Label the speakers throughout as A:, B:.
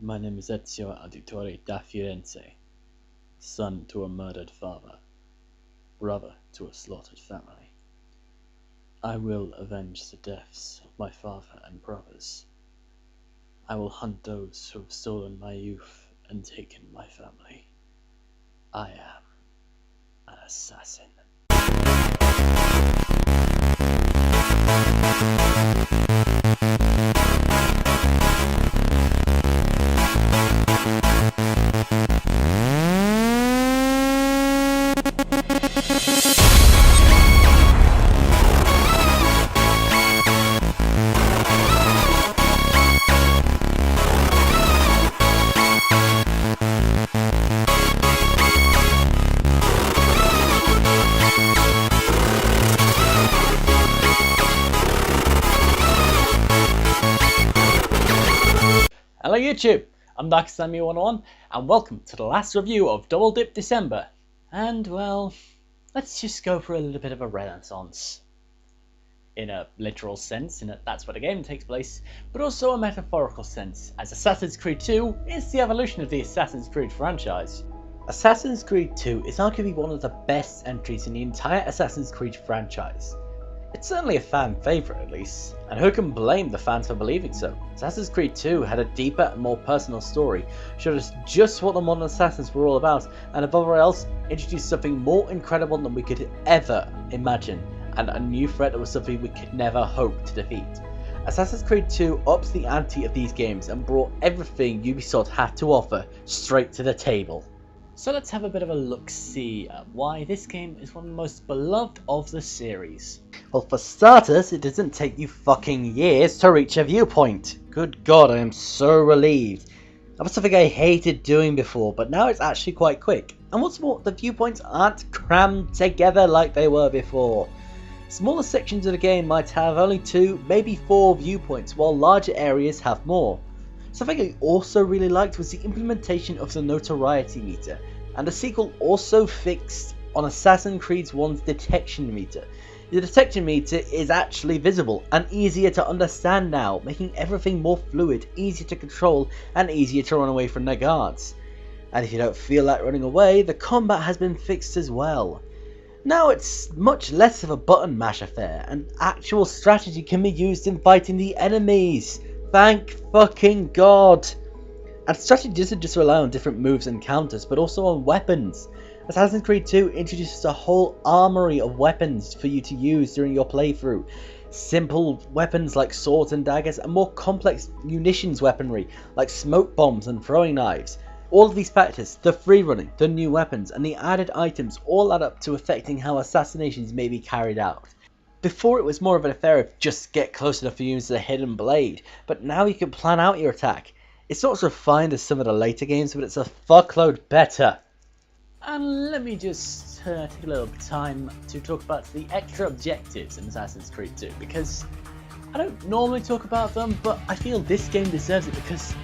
A: My name is Ezio Auditore da Firenze, son to a murdered father, brother to a slaughtered family. I will avenge the deaths of my father and brothers. I will hunt those who have stolen my youth and taken my family. I am an assassin. Hello YouTube, I'm Darkest101 and welcome to the last review of Double Dip December. And well, let's just go for a little bit of a renaissance. In a literal sense, in that that's where the game takes place, but also a metaphorical sense, as Assassin's Creed 2 is the evolution of the Assassin's Creed franchise. Assassin's Creed 2 is arguably one of the best entries in the entire Assassin's Creed franchise. It's certainly a fan favourite at least, and who can blame the fans for believing so? Assassin's Creed 2 had a deeper and more personal story, showed us just what the modern assassins were all about, and above all else, introduced something more incredible than we could ever imagine, and a new threat that was something we could never hope to defeat. Assassin's Creed 2 ups the ante of these games and brought everything Ubisoft had to offer straight to the table. So let's have a bit of a look-see at why this game is one of the most beloved of the series. Well, for starters, it doesn't take you fucking years to reach a viewpoint. Good god, I am so relieved. That was something I hated doing before, but now it's actually quite quick. And what's more, the viewpoints aren't crammed together like they were before. Smaller sections of the game might have only 2, maybe 4 viewpoints, while larger areas have more. Something I also really liked was the implementation of the notoriety meter, and the sequel also fixed on Assassin's Creed 1's detection meter. The detection meter is actually visible and easier to understand now, making everything more fluid, easier to control, and easier to run away from the guards. And if you don't feel like running away, the combat has been fixed as well. Now it's much less of a button mash affair, and actual strategy can be used in fighting the enemies. Thank fucking god! And strategy doesn't just rely on different moves and counters, but also on weapons. Assassin's Creed 2 introduces a whole armory of weapons for you to use during your playthrough. Simple weapons like swords and daggers, and more complex munitions weaponry like smoke bombs and throwing knives. All of these factors, the free running, the new weapons, and the added items all add up to affecting how assassinations may be carried out. Before it was more of an affair of just get close enough to use the hidden blade, but now you can plan out your attack. It's not as refined as some of the later games, but it's a fuckload better. And let me just take a little time to talk about the extra objectives in Assassin's Creed 2, because I don't normally talk about them, but I feel this game deserves it because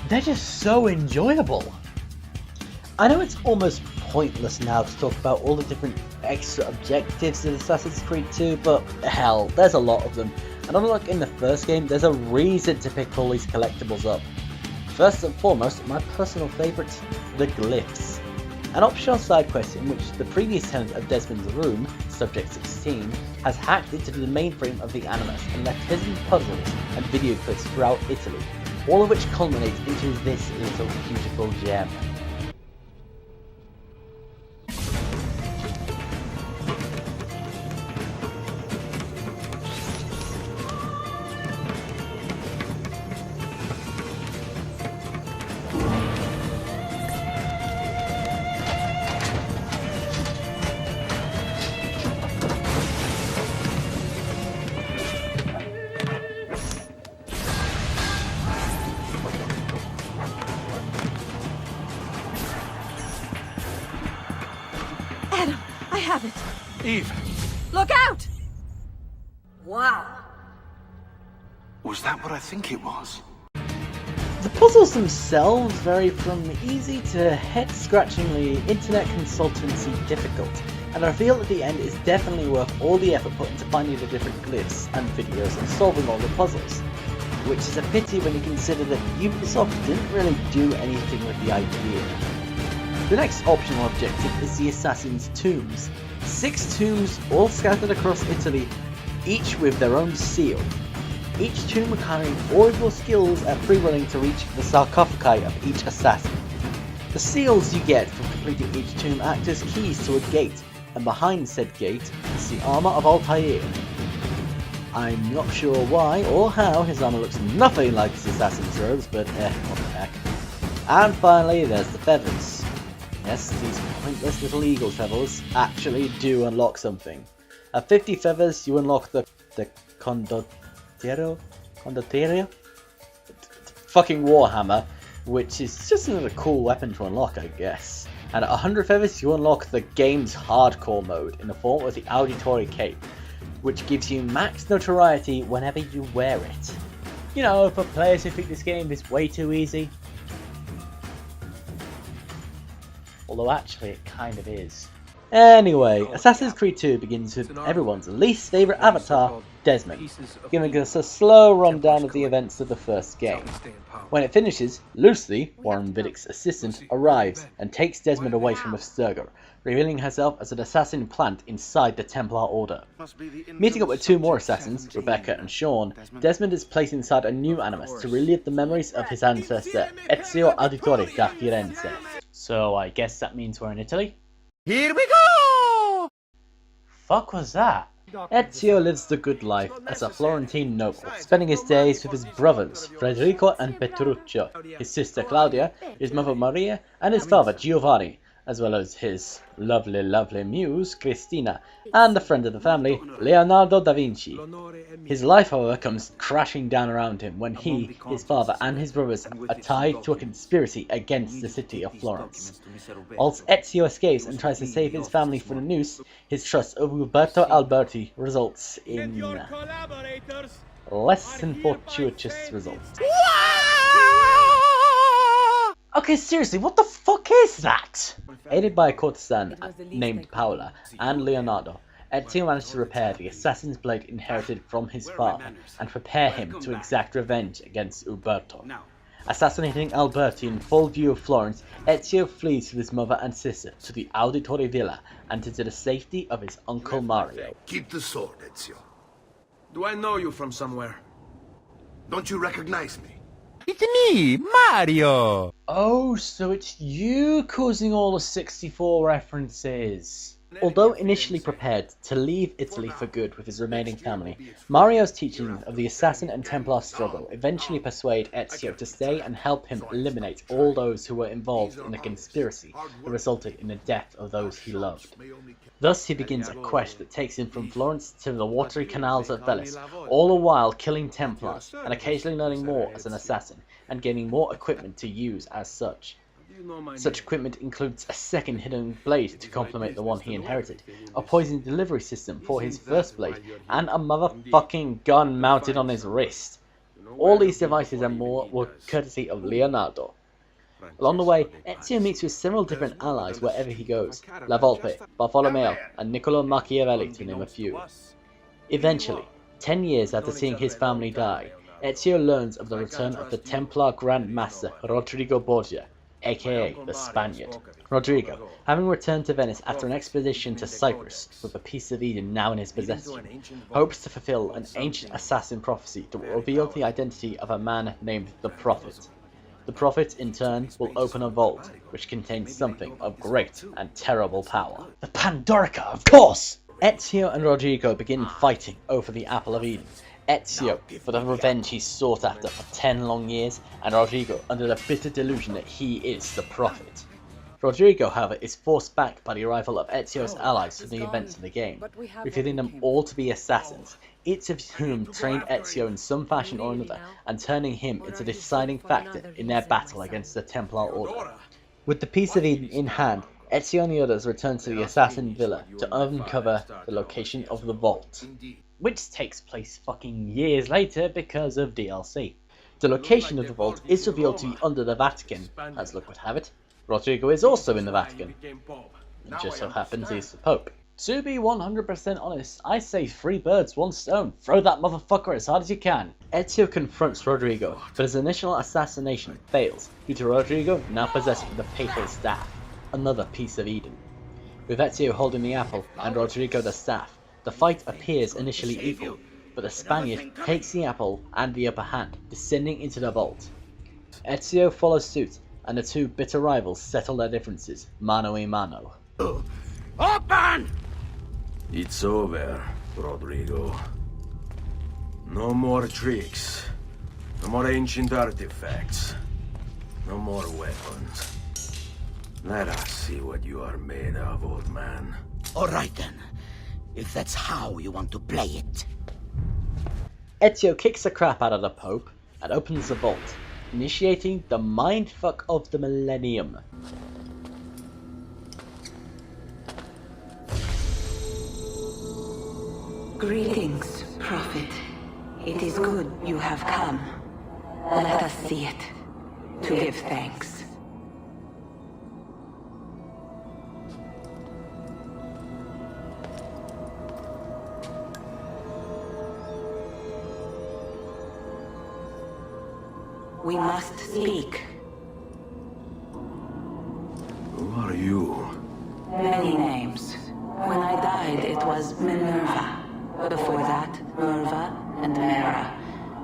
A: they're just so enjoyable. I know it's almost pointless now to talk about all the different extra objectives in Assassin's Creed 2, but hell, there's a lot of them. And unlike in the first game, there's a reason to pick all these collectibles up. First and foremost, my personal favourite, the glyphs. An optional side quest in which the previous tenant of Desmond's room, Subject 16, has hacked into the mainframe of the Animus and left hidden puzzles and video clips throughout Italy, all of which culminate into this little beautiful gem.
B: Adam, I have it.
C: Eve,
B: Look out! Wow.
C: was that what I think it was?
A: The puzzles themselves vary from easy to head-scratchingly internet consultancy difficult, and the reveal at the end is definitely worth all the effort put into finding the different glyphs and videos and solving all the puzzles. which is a pity when you consider that Ubisoft didn't really do anything with the idea. The next optional objective is the Assassin's Tombs. 6 tombs all scattered across Italy, each with their own seal. Each tomb carrying all of your skills and pre-running to reach the sarcophagi of each assassin. The seals you get from completing each tomb act as keys to a gate, and behind said gate is the armour of Altair. I'm not sure why or how his armour looks nothing like his assassin's robes, but what the heck. And finally there's the feathers. Yes, these pointless little eagle feathers actually do unlock something. At 50 feathers you unlock the Condottiero? Fucking Warhammer, which is just another cool weapon to unlock, I guess. And at 100 feathers you unlock the game's hardcore mode in the form of the Auditore Cape, which gives you max notoriety whenever you wear it. You know, for players who think this game is way too easy. Although actually it kind of is. Anyway, Assassin's Creed 2 begins with everyone's least favourite avatar, Desmond, giving us a slow rundown of the events of the first game. When it finishes, Lucy, Warren Vidick's assistant, arrives and takes Desmond away from Abstergo, revealing herself as an assassin plant inside the Templar Order. Meeting up with 2 more assassins, Rebecca and Sean, Desmond is placed inside a new animus to relive the memories of his ancestor, Ezio Auditore da Firenze. So I guess that means we're in Italy?
D: Here we go!
A: Fuck was that? Ezio lives the good life as a Florentine noble, spending his days with his brothers, Federico and Petruccio, his sister Claudia, his mother Maria, and his father Giovanni, as well as his lovely muse, Cristina, and a friend of the family, Leonardo da Vinci. His life, however, comes crashing down around him when he, his father, and his brothers are tied to a conspiracy against the city of Florence. Whilst Ezio escapes and tries to save his family from the noose, his trust of Uberto Alberti results in less than fortuitous results. Okay, seriously, what the fuck is that? Aided by a courtesan named Paola and Leonardo, Ezio managed to repair the assassin's blade inherited from his father and prepare him to exact revenge against Uberto. Assassinating Alberti in full view of Florence, Ezio flees with his mother and sister to the Auditore Villa and to the safety of his uncle Mario.
C: Keep the sword, Ezio.
D: Do I know you from somewhere?
C: Don't you recognize me?
E: It's me, Mario!
A: Oh, so it's you causing all the 64 references. Although initially prepared to leave Italy for good with his remaining family, Mario's teachings of the assassin and Templar struggle eventually persuade Ezio to stay and help him eliminate all those who were involved in the conspiracy that resulted in the death of those he loved. Thus he begins a quest that takes him from Florence to the watery canals of Venice, all the while killing Templars and occasionally learning more as an assassin and gaining more equipment to use as such. Such equipment includes a second hidden blade to complement the one he inherited, a poison delivery system for his first blade, and a motherfucking gun mounted on his wrist. All these devices and more were courtesy of Leonardo. Along the way, Ezio meets with several different allies wherever he goes, La Volpe, Bartolomeo, and Niccolo Machiavelli to name a few. Eventually, 10 years after seeing his family die, Ezio learns of the return of the Templar Grand Master Rodrigo Borgia, aka the Spaniard. Rodrigo, having returned to Venice after an expedition to Cyprus with a piece of Eden now in his possession, hopes to fulfill an ancient assassin prophecy to reveal the identity of a man named the Prophet. The Prophet, in turn, will open a vault, which contains something of great and terrible power. The Pandorica, of course! Ezio and Rodrigo begin fighting over the Apple of Eden. Ezio for the revenge he sought after for 10 long years, and Rodrigo under the bitter delusion that he is the Prophet. Rodrigo, however, is forced back by the arrival of Ezio's allies from the events of the game, revealing them all to be assassins, each of whom trained Ezio in some fashion or another, and turning him into the deciding factor in their battle against the Templar Order. With the piece of Eden in hand, Ezio and the others return to the assassin villa to uncover the location of the vault, which takes place fucking years later because of DLC. The location of the vault is revealed to be under the Vatican, as luck would have it. Rodrigo is also in the Vatican. It just so happens he's the Pope. To be 100% honest, I say 3 birds, 1 stone. Throw that motherfucker as hard as you can. Ezio confronts Rodrigo, but his initial assassination fails due to Rodrigo now possessing the Papal Staff, another piece of Eden. With Ezio holding the apple and Rodrigo the staff, the fight appears initially equal, but the Spaniard takes the apple and the upper hand, descending into the vault. Ezio follows suit, and the two bitter rivals settle their differences, mano a mano.
D: Open! It's over, Rodrigo. No more tricks. No more ancient artifacts. No more weapons. Let us see what you are made of, old man.
F: All right then, if that's how you want to play it.
A: Ezio kicks the crap out of the Pope and opens the vault, initiating the mindfuck of the millennium.
B: Greetings, Prophet. It is good you have come. Let us see it, to give thanks. We must speak.
D: Who are you?
B: Many names. When I died, it was Minerva. Before that, Merva and Mera.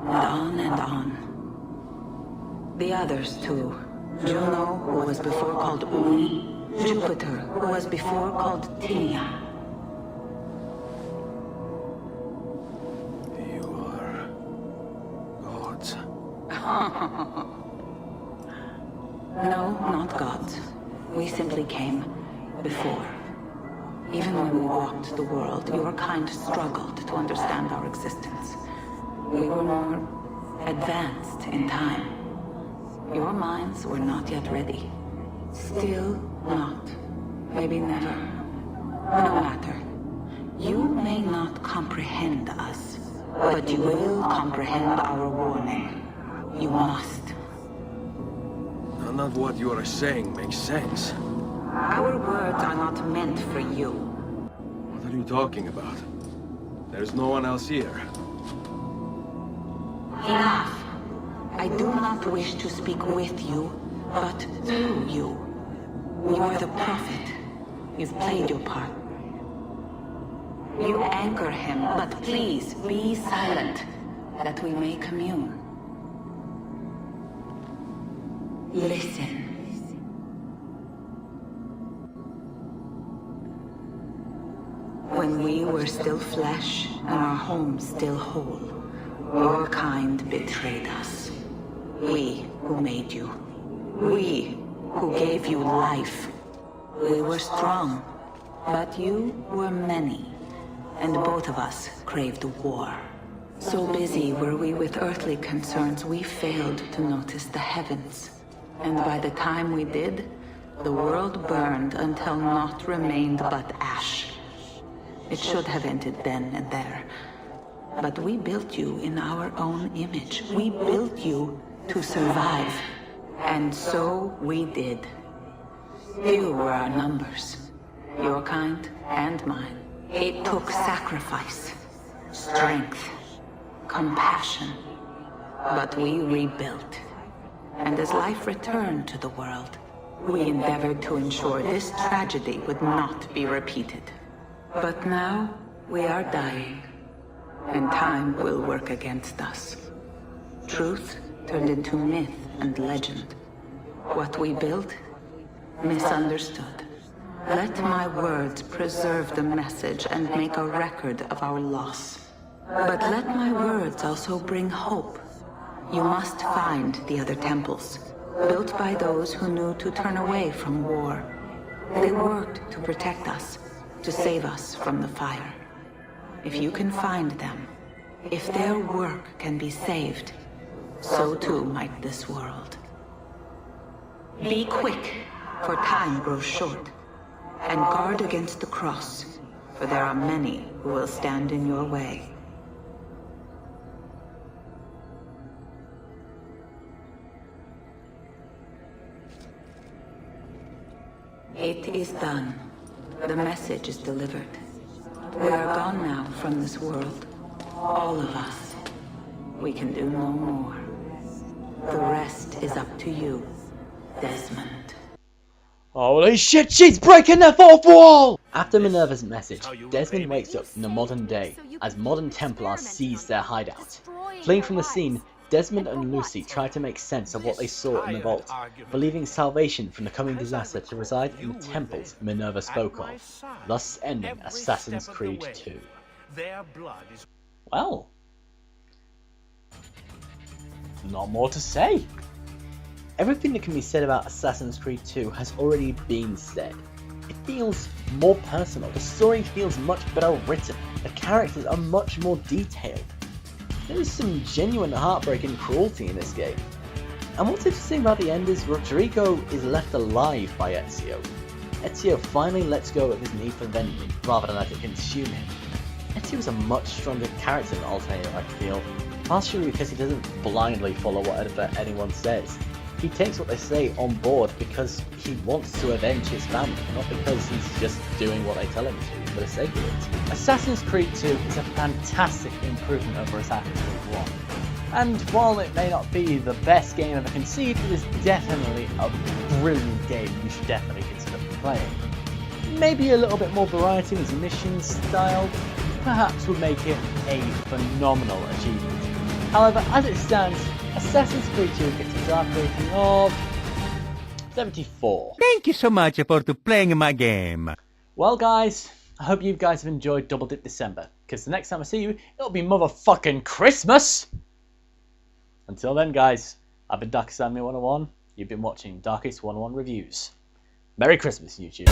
B: And on and on. The others, too. Juno, who was before called Uni. Jupiter, who was before called Tinia.
D: You are... gods.
B: No, not gods. We simply came before. Even when we walked the world, your kind struggled to understand our existence. We were more advanced in time. Your minds were not yet ready. Still not. Maybe never. No matter. You may not comprehend us, but you will comprehend our warning. You must.
D: None of what you are saying makes sense.
B: Our words are not meant for you.
D: What are you talking about? There's no one else here.
B: Enough. I do not wish to speak with you, but through you. You are the prophet. You've played your part. You anchor him, but please be silent, that we may commune. Listen. When we were still flesh and our home still whole, your kind betrayed us. We who made you. We who gave you life. We were strong, but you were many, and both of us craved war. So busy were we with earthly concerns, we failed to notice the heavens. And by the time we did, the world burned until naught remained but ash. It should have ended then and there. But we built you in our own image. We built you to survive. And so we did. Few were our numbers. Your kind and mine. It took sacrifice, strength, compassion. But we rebuilt. And as life returned to the world, we endeavored to ensure this tragedy would not be repeated. But now, we are dying, and time will work against us. Truth turned into myth and legend. What we built, misunderstood. Let my words preserve the message and make a record of our loss. But let my words also bring hope. You must find the other temples, built by those who knew to turn away from war. They worked to protect us, to save us from the fire. If you can find them, if their work can be saved, so too might this world. Be quick, for time grows short, and guard against the cross, for there are many who will stand in your way. It is done. The message is delivered. We are gone now from this world. All of us. We can do no more. The rest is up to you, Desmond.
A: Holy shit, she's breaking the fourth wall! After Minerva's message, Desmond wakes up in the modern day as modern Templars seize their hideout. Fleeing from the scene, Desmond and Lucy try to make sense of what they saw in the vault, believing salvation from the coming disaster to reside in the temples Minerva spoke of, thus ending Assassin's Creed 2. Well, not more to say. Everything that can be said about Assassin's Creed 2 has already been said. It feels more personal, the story feels much better written, the characters are much more detailed. There is some genuine heartbreaking cruelty in this game. And what's interesting about the end is Rodrigo is left alive by Ezio. Ezio finally lets go of his need for vengeance rather than let it consume him. Ezio is a much stronger character than Altair, I feel, partially because he doesn't blindly follow whatever anyone says. He takes what they say on board because he wants to avenge his family, not because he's just doing what they tell him to for the sake of it. Assassin's Creed 2 is a fantastic improvement over Assassin's Creed 1. And while it may not be the best game ever conceived, it is definitely a brilliant game you should definitely consider playing. Maybe a little bit more variety in its mission style perhaps would make it a phenomenal achievement. However, as it stands, Assassin's Creed 2 gets a dark rating of 74.
E: Thank you so much for playing my game.
A: Well guys, I hope you guys have enjoyed Double Dip December, because the next time I see you, it'll be motherfucking Christmas! Until then guys, I've been Darkest101, you've been watching Darkest101 Reviews. Merry Christmas, YouTube.